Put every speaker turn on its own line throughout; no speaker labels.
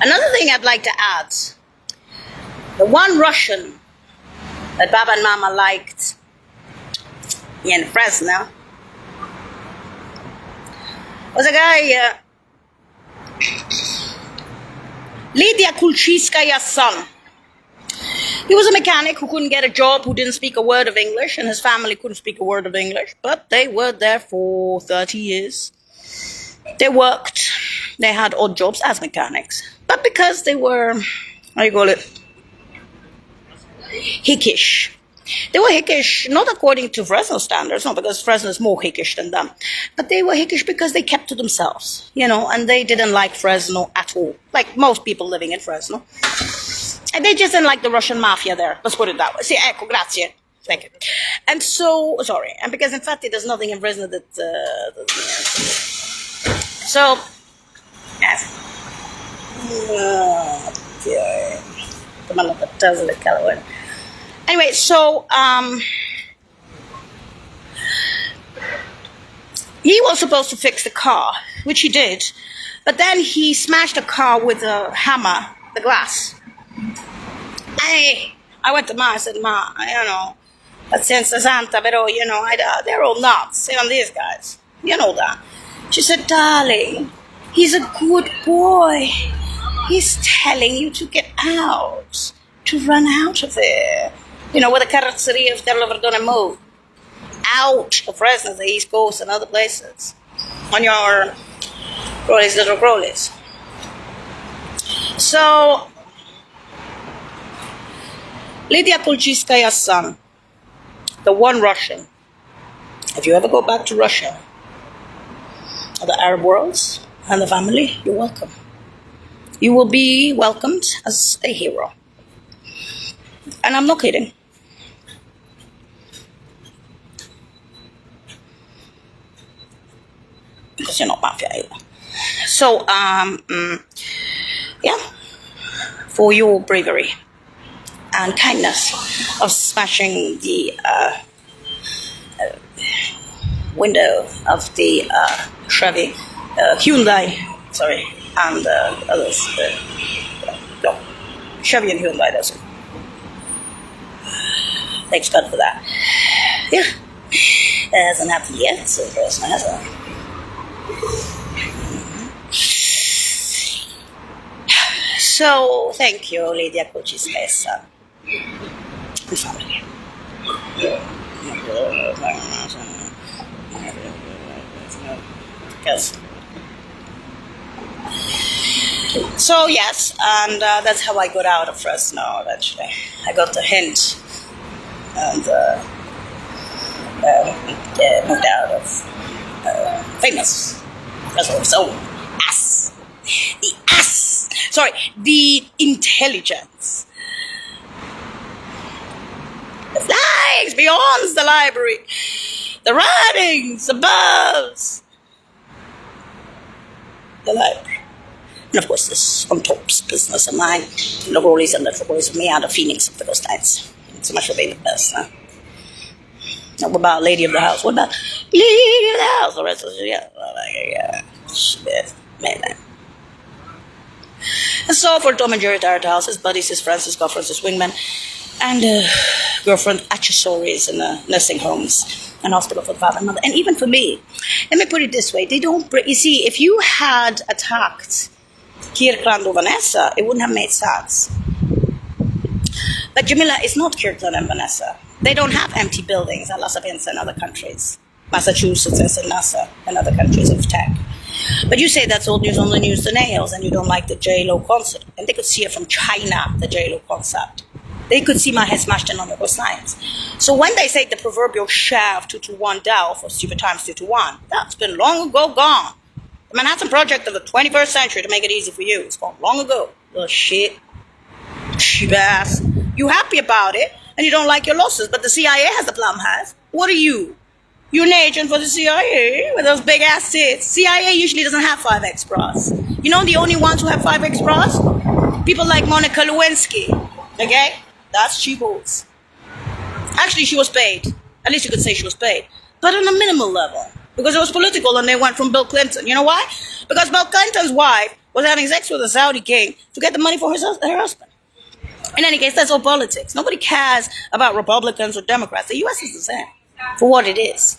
Another thing I'd like to add, the one Russian that Baba and Mama liked in Fresno was a guy, Lydia Kulchiskaya's son. He was a mechanic who couldn't get a job, who didn't speak a word of English, and his family couldn't speak a word of English, but they were there for 30 years. They worked. They had odd jobs as mechanics. But because they were, how you call it, hickish. They were hickish, not according to Fresno standards, not because Fresno is more hickish than them, but they were hickish because they kept to themselves, and they didn't like Fresno at all, like most people living in Fresno. And they just didn't like the Russian mafia there. Let's put it that way. Sì, ecco, grazie. Thank you. And so, sorry, and because in fact there's nothing in Fresno that... So, yes. Anyway, so he was supposed to fix the car, which he did, but then he smashed the car with a hammer, the glass. I went to Ma, I said, Ma, pazienza santa, però, they're all nuts, these guys, you know that. She said, darling, he's a good boy. He's telling you to get out, to run out of there. With the carrozzeria of Carlo Verdone move. Out of Fresno, the East Coast and other places. On your rollies, little rollies. So, Lydia Kulchiskaya's son, the one Russian. If you ever go back to Russia, or the Arab worlds, and the family, you're welcome. You will be welcomed as a hero. And I'm not kidding. Because you're not mafia either. So, for your bravery and kindness of smashing the window of the Chevy, Hyundai, and others. No, Chevy and Hyundai, that's it. Thanks God for that. Yeah, it hasn't happened yet, so there's no hazard. So, thank you, Lydia Kulchiskaya's son. And family. Yes. So, yes, and that's how I got out of Fresno eventually. I got the hint and moved out of famous Fresno. So, ass. The ass. Sorry, the intelligence. The flags beyond the library. The writings above the library. And of course, this on top's business of mine. The rollies and the rollies of me are the phoenix of those nights. So much for being the best, huh? What about Lady of the House? What about Lady of the House? The rest of it, yeah. Man. And so for Tom and Jerry tired house, his buddies, his friends, his girlfriends, his wingmen, and girlfriend accessories in nursing homes and hospital for the father and mother. And even for me, let me put it this way, they don't, you see, if you had attacked Kirkland or Vanessa, it wouldn't have made sense. But Jamila is not Kirkland and Vanessa. They don't have empty buildings at La Sapienza and other countries. Massachusetts and NASA and other countries of tech. But you say that's old news on the news to nails and you don't like the J-Lo concert. And they could see it from China, the J-Lo concert. They could see my head smashed in on the science. So when they say the proverbial shaft 2-to-1 Dow for stupid times 2-to-1, that's been long ago gone. The Manhattan Project of the 21st century to make it easy for you. It's gone long ago. Little shit. Cheap ass. You happy about it and you don't like your losses, but the CIA has the plum has. What are you? You're an agent for the CIA with those big ass tits. CIA usually doesn't have 5X bras. You know the only ones who have 5X bras? People like Monica Lewinsky. Okay? That's cheapos. Actually, she was paid. At least you could say she was paid. But on a minimal level. Because it was political and they went from Bill Clinton. You know why? Because Bill Clinton's wife was having sex with a Saudi king to get the money for her husband. In any case, that's all politics. Nobody cares about Republicans or Democrats. The U.S. is the same for what it is.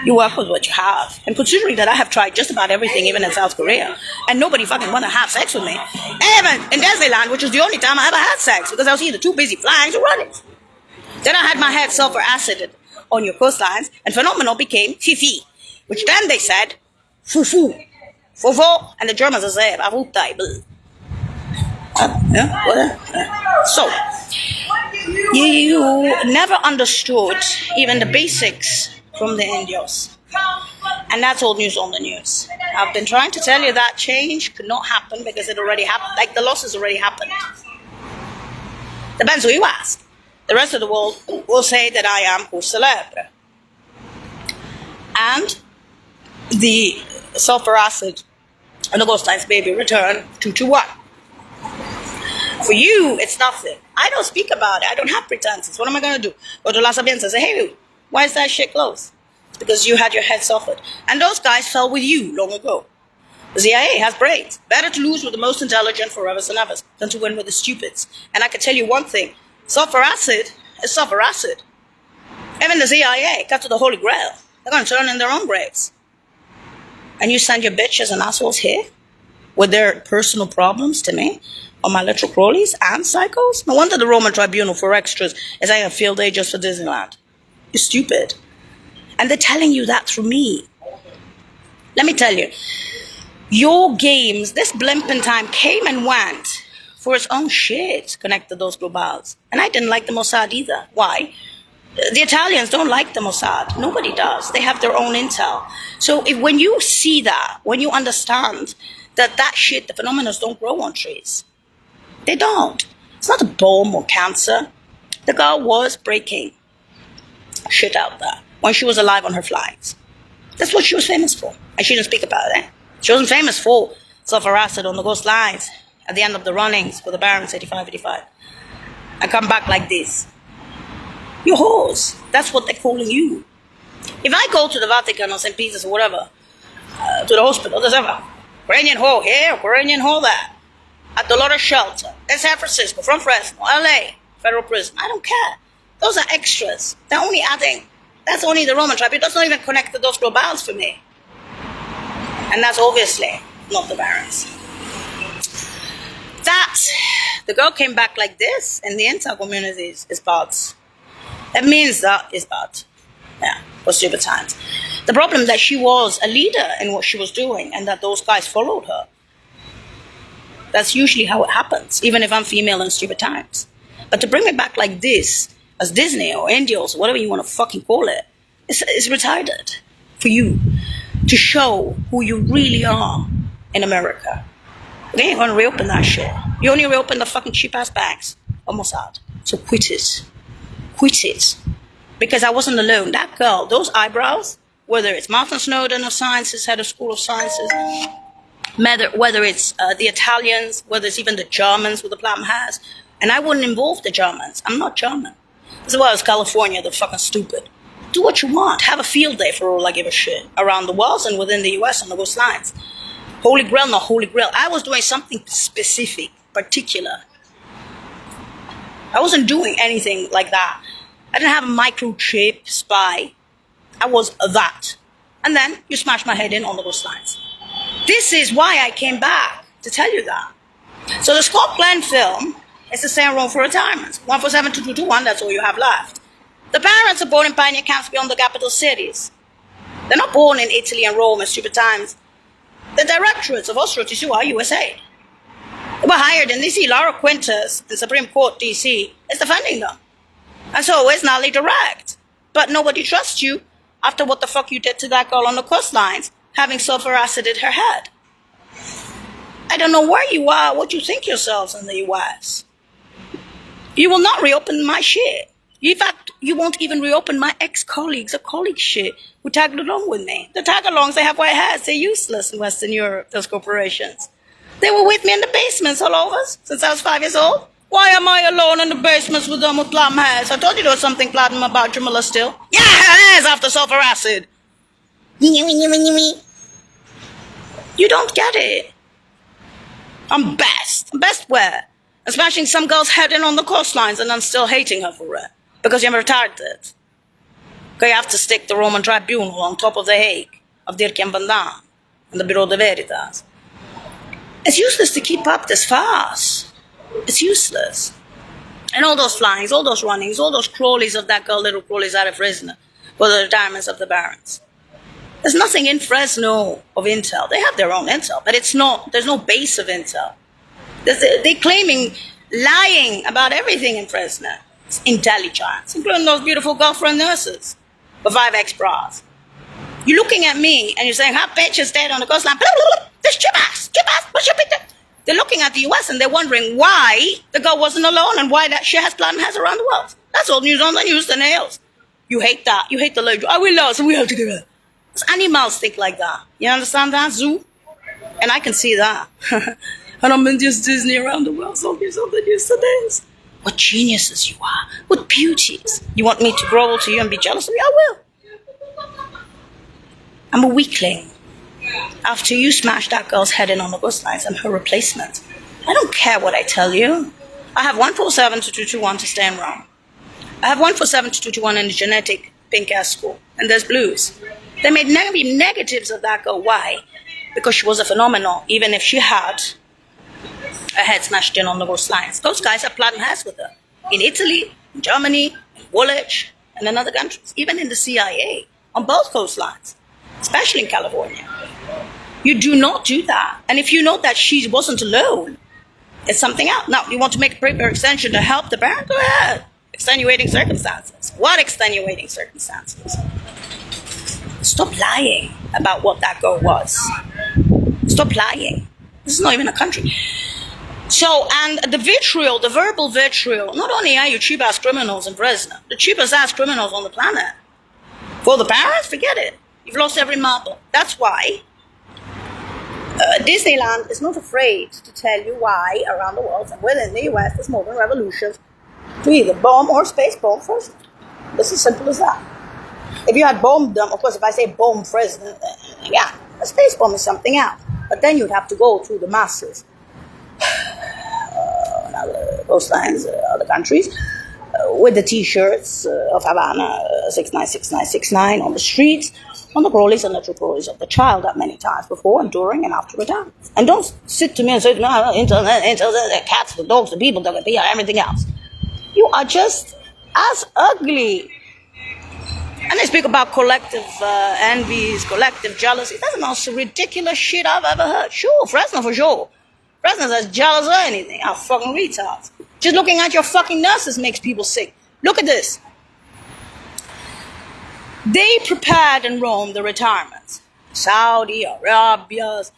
You work with what you have. And considering that I have tried just about everything, even in South Korea, and nobody fucking want to have sex with me, even in Disneyland, which is the only time I ever had sex, because I was either too busy flying or running. Then I had my head sulfur acided on your coastlines, and phenomenal became fifi, which then they said, fufu, fofo, and the Germans are saying, so, you never understood even the basics from the Indios. And that's old news on the news. I've been trying to tell you that change could not happen because it already happened. Like the losses already happened. Depends who you ask. The rest of the world will say that I am who celebre. And the sulfur acid and the ghost lines baby return 2-1. For you, it's nothing. I don't speak about it. I don't have pretenses. What am I going to do? Go to La Sapienza and say, hey, why is that shit closed? It's because you had your head suffered. And those guys fell with you long ago. The CIA has brains. Better to lose with the most intelligent forever and ever than to win with the stupids. And I can tell you one thing. Sulfur acid is sulfur acid. Even the CIA got to the Holy Grail. They're going to turn in their own graves. And you send your bitches and assholes here with their personal problems to me on my literal crawlies and psychos? No wonder the Roman Tribunal for Extras is having a field day just for Disneyland. You're stupid. And they're telling you that through me. Let me tell you, your games, this blimp in time came and went for its own shit connected to those globals. And I didn't like the Mossad either. Why? The Italians don't like the Mossad. Nobody does. They have their own intel. So when you see that, when you understand that shit, the phenomena don't grow on trees. They don't. It's not a bomb or cancer. The girl was breaking shit out there when she was alive on her flights. That's what she was famous for. And she didn't speak about it. She wasn't famous for sulfur acid on the ghost lines at the end of the runnings for the Barons 85-85. I come back like this. You're whores. That's what they're calling you. If I go to the Vatican or St. Peter's or whatever, to the hospital, there's ever Ukrainian whore here, Ukrainian whore there. At Dolores Shelter, in San Francisco, from Fresno, LA, federal prison. I don't care. Those are extras. They're only adding. That's only the Roman tribe. It doesn't even connect to those globals for me. And that's obviously not the Barons. That, the girl came back like this, and the intel communities is bad. It means that is bad. Yeah, for stupid times. The problem that she was a leader in what she was doing, and that those guys followed her. That's usually how it happens, even if I'm female in stupid times. But to bring me back like this, as Disney or Indios, or whatever you want to fucking call it, it's retarded for you to show who you really are in America. They ain't going to reopen that shit. You only reopen the fucking cheap-ass banks of Mossad. So quit it. Quit it. Because I wasn't alone. That girl, those eyebrows, whether it's Martin Snowden of Sciences, head of School of Sciences, whether it's the Italians, whether it's even the Germans with the platinum hairs. And I wouldn't involve the Germans. I'm not German. This is why it's California, they're fucking stupid. Do what you want. Have a field day for all I give a shit. Around the world and within the US on the coast lines. Holy Grail, not Holy Grail. I was doing something specific, particular. I wasn't doing anything like that. I didn't have a microchip spy. I was that. And then you smashed my head in on the coast lines. This is why I came back, to tell you that. So the Scott Glenn film is the same role for retirement. 147-2221, that's all you have left. The parents are born in pioneer camps beyond the capital cities. They're not born in Italy and Rome and stupid times. The directorates of Oslo TCUA USA. They were hired in DC. Laura Quintus, the Supreme Court DC, is defending them. And so is Nally Direct. But nobody trusts you after what the fuck you did to that girl on the coastlines, having sulfur acided her head. I don't know where you are, what you think yourselves in the US. You will not reopen my shit. In fact, you won't even reopen my ex-colleagues or colleague shit who tagged along with me. The tag-alongs, they have white hats. They're useless in Western Europe, those corporations. They were with me in the basements all over since I was 5 years old. Why am I alone in the basements with them with platinum hairs? I told you there was something platinum about Jamila still. Yeah, it is after sulfur acid. You don't get it. I'm best. I'm best where? I'm smashing some girl's head in on the coastlines and then still hating her for it. Because you're retarded. Okay, you have to stick the Roman tribunal on top of the Hague of Dirk and Van Dam and the Bureau de Veritas. It's useless to keep up this farce. It's useless. And all those flyings, all those runnings, all those crawlies of that girl, little crawlies out of Fresno for the retirements of the barons. There's nothing in Fresno of intel. They have their own intel, but there's no base of intel. They're claiming, lying about everything in Fresno. It's intelligence, including those beautiful girlfriend nurses with 5X bras. You're looking at me and you're saying, how bitch is dead on the coastline? This chip ass, what's your big? They're looking at the US and they're wondering why the girl wasn't alone and why that shit has blood and has around the world. That's all news on the news, the nails. You hate that. You hate the lady. Oh, we lost and we have to get her. Animals think like that. You understand that? Zoo? And I can see that. And I'm in just Disney around the world, so give something used to this. What geniuses you are. What beauties. You want me to grovel to you and be jealous of you? I will. I'm a weakling. After you smashed that girl's head in on the coastlines, I'm her replacement. I don't care what I tell you. I have 147-221 to stay in Rome. I have 147-221 in the genetic pink-ass school. And there's blues. They made negatives of that girl. Why? Because she was a phenomenon, even if she had her head smashed in on the coastlines. Those guys are plotting heads with her. In Italy, in Germany, in Woolwich, and in other countries. Even in the CIA. On both coastlines. Especially in California. You do not do that. And if you know that she wasn't alone, it's something else. Now, you want to make a paper extension to help the baron? Go ahead. Extenuating circumstances. What extenuating circumstances? Stop lying about what that girl was. Stop lying. This is not even a country. So, and the vitriol, the verbal vitriol, not only are you cheap-ass criminals in Fresno, the cheapest-ass criminals on the planet. For the barons, forget it. You've lost every marble. That's why Disneyland is not afraid to tell you why around the world and within the US there's modern revolutions to either bomb or space bomb Fresno. It's as simple as that. If you had bombed them, of course, if I say bomb Fresno, yeah, a space bomb is something else. But then you'd have to go through the masses, other coastlines, other countries, with the T-shirts of Havana 696969 on the streets, on the crawlies and the true crawlies of the child that many times before and during and after retirement. And don't sit to me and say, no, internet, the cats, the dogs, the people, everything else. You are just as ugly. And they speak about collective envies, collective jealousy. That's the most ridiculous shit I've ever heard. Sure, Fresno for sure. Fresno's as jealous as anything. How fucking retards. Just looking at your fucking nurses makes people sick. Look at this. They prepared in Rome the retirements. Saudi Arabia's,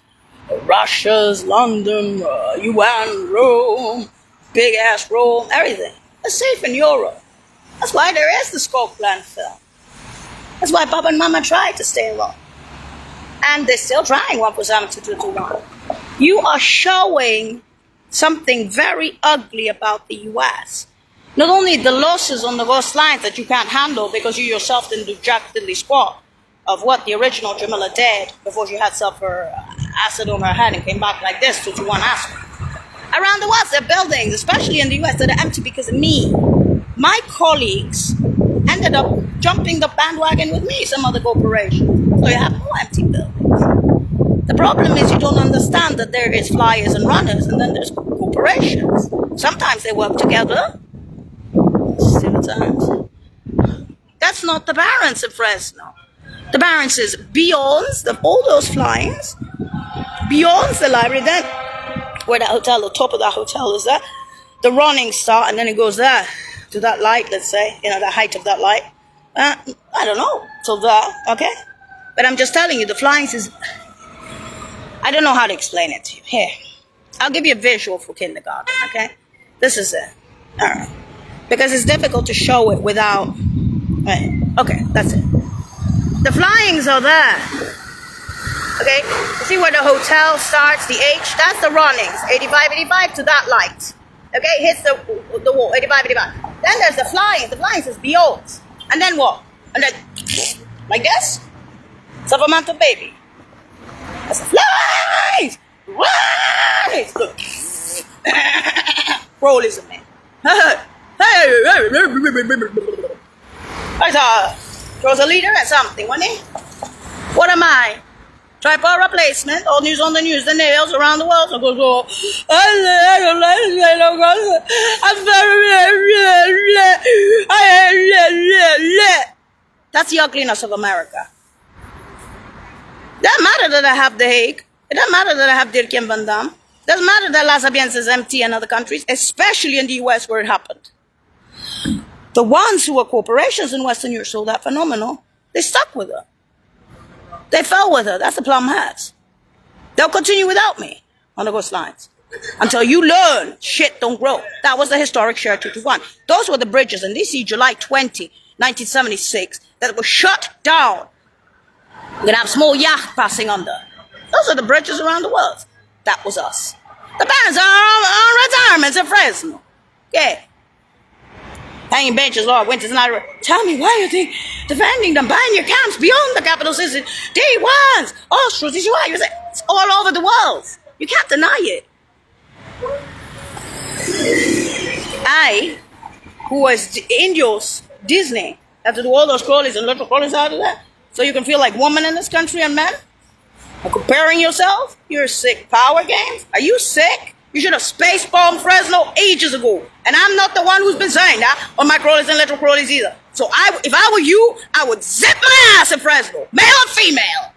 Russia's, London, UN, Rome, big ass Rome, everything. They're safe in Europe. That's why there is the Scope Plan film. That's why Papa and Mama tried to stay in Rome. And they're still trying 147-221. You are showing something very ugly about the US. Not only the losses on the coastlines that you can't handle because you yourself didn't do jack diddly squat of what the original Jamila did before she had suffered acid on her head and came back like this to one acid. Around the world, there are buildings, especially in the US, that are empty because of me. My colleagues ended up jumping the bandwagon with me, some other corporations. So you have more empty buildings. The problem is you don't understand that there is flyers and runners and then there's corporations. Sometimes they work together. Sometimes. That's not the barons of Fresno. The barons is beyond all those flyings, beyond the library, then where the hotel, the top of that hotel is there, the running start, and then it goes there to that light, let's say, the height of that light. I don't know, till there, okay? But I'm just telling you, the flyings is, I don't know how to explain it to you. Here, I'll give you a visual for kindergarten, okay? This is it. All right. Because it's difficult to show it without, right. Okay, that's it. The flyings are there. Okay, you see where the hotel starts, the H, that's the runnings, 85 to that light. Okay, hits the wall, 85. Then there's the flyings is beyond. And then what? And then, like this, Suffermanto baby. That's the flies! It's good. Rollism, man. I thought he was a leader at something, wasn't he? What am I? Tripod replacement, all news on the news, the nails around the world. So go. That's the ugliness of America. It doesn't matter that I have The Hague. It doesn't matter that I have Dirk Van Dam. It doesn't matter that La Sapienza is empty in other countries, especially in the US where it happened. The ones who were corporations in Western Europe saw that phenomenal. They stuck with her. They fell with her. That's the Plum Hats. They'll continue without me on the coastlines until you learn shit don't grow. That was the historic Share 221. Those were the bridges in DC, July 20, 1976, that were shut down. We're going to have small yacht passing under. Those are the bridges around the world. That was us. The bands are on retirements in Fresno. Yeah. Hanging benches, Lord, winters not. Tell me why you think defending them, buying your camps beyond the capital city, D1s, Austrians, it's all over the world. You can't deny it. I, who was Indios, Disney, have to do all those crawlies and little crawlies out of that, so you can feel like women in this country and men? And comparing yourself? You're sick. Power games? Are you sick? You should have space bombed Fresno ages ago. And I'm not the one who's been saying that on my crawlies and little crawlies either. So if I were you, I would zip my ass in Fresno. Male or female.